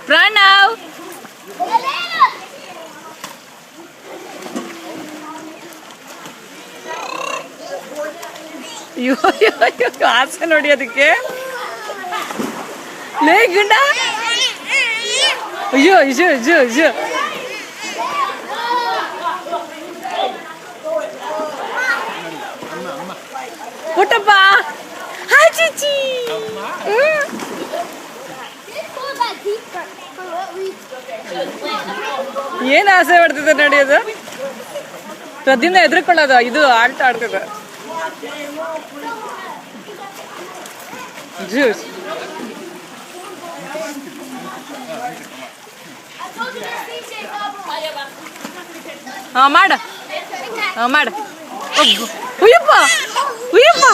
ಪ್ರಣವ್ ಅಯ್ಯೋ ಆಸೆ ನೋಡಿ ಅದಕ್ಕೆ ಲೇ ಗುಂಡ ಅಯ್ಯೋ ಅಯ್ಯೋ ಅಯ್ಯೋ ಅಯ್ಯೋ ಪುಟ್ಟಪ್ಪ ಹಾಯ್ ಚಿಚ್ಚಿ ಏನು ಆಸೆ ಪಡ್ತಿದ್ದೆ ನೋಡಿ ಅದು ಪ್ರದ್ಯುಮ್ನ ಎದುರ್ಕೊಳ್ಳೋದು ಇದು ಆಟ ಆಡ್ತಿದ್ದ ಜ್ಯೂಸ್ ಹಾಂ ಮಾಡ ಹಾಂ ಮಾಡ ಉಯ್ಯಪ್ಪ ಉಯ್ಯಪ್ಪ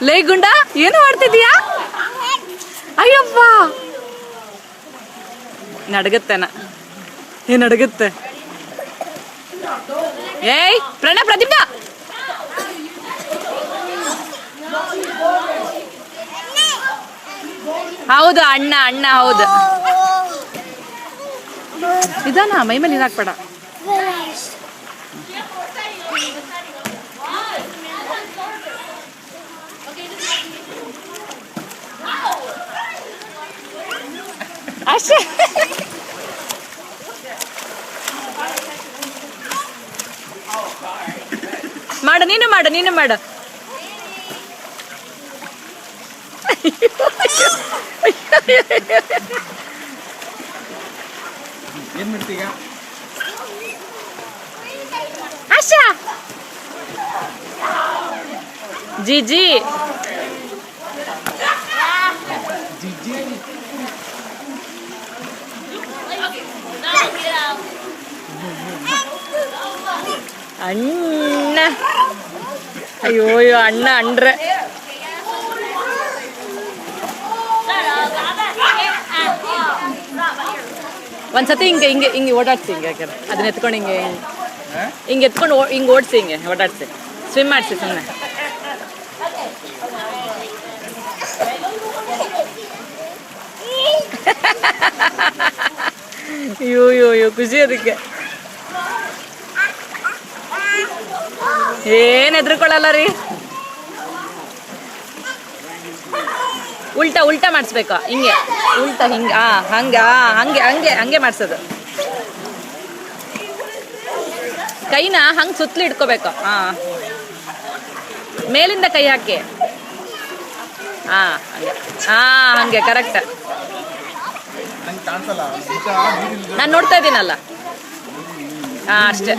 ಲೇ ಗುಂಡ ಏನು ಮಾಡ್ತಿದೀಯಾ ಅಯ್ಯಪ್ಪ ನಡಗತ್ತೇನ ಏನ್ ನಡಗುತ್ತೆ ಏಯ್ ಪ್ರಣವ್ ಪ್ರದೀಪ್ನ ಹೌದು ಅಣ್ಣ ಅಣ್ಣ ಹೌದು ಇದಾನ ಮೈ ಮೇಲೆ ನೀರಾಕ್ಬೇಡ ಅಷ್ಟೇ ಮಾಡು ನೀನು ಮಾಡು ನೀನು ಮಾಡು ಏನ್ ಮಾಡ್ತೀಗ ಆಶಾ ಜಿಜಿ ಅಣ್ಣ ಅಯ್ಯೋ ಅಯ್ಯೋ ಅಣ್ಣ ಅಂಡ್ರೆ ಒಂದ್ಸತಿ ಹಿಂಗೆ ಹಿಂಗೆ ಹಿಂಗೆ ಓಡಾಡ್ಸಿ ಹಿಂಗೆ ಯಾಕಂದ್ರೆ ಅದನ್ನ ಎತ್ಕೊಂಡು ಹಿಂಗೆ ಹಿಂಗೆ ಎತ್ಕೊಂಡು ಹಿಂಗೆ ಓಡಿಸಿ ಹಿಂಗೆ ಓಡಾಡ್ಸಿ ಸ್ವಿಮ್ ಮಾಡಿಸಿ ಸುಮ್ಮನೆ ಅಯ್ಯೋ ಅಯ್ಯೋ ಅಯ್ಯೋ ಖುಷಿ ಅದಕ್ಕೆ ಏನ್ ಹೆದರ್ಕೊಳ್ಳಲ್ಲ ರೀ ಉಲ್ಟಾ ಉಲ್ಟಾ ಮಾಡಿಸ್ಬೇಕು ಹಿಂಗೆ ಉಲ್ಟಾ ಹಿಂಗೆ ಹಂಗೆ ಹಂಗೆ ಹಂಗೆ ಹಂಗೆ ಮಾಡಿಸೋದು ಕೈನ ಹಂಗೆ ಸುತ್ತಲಿ ಇಟ್ಕೋಬೇಕು ಮೇಲಿಂದ ಕೈ ಹಾಕಿ ಹಂಗೆ ಹಂಗೆ ಕರೆಕ್ಟ್ ನಾನು ನೋಡ್ತಾ ಇದ್ದೀನಲ್ಲ ಅಷ್ಟೇ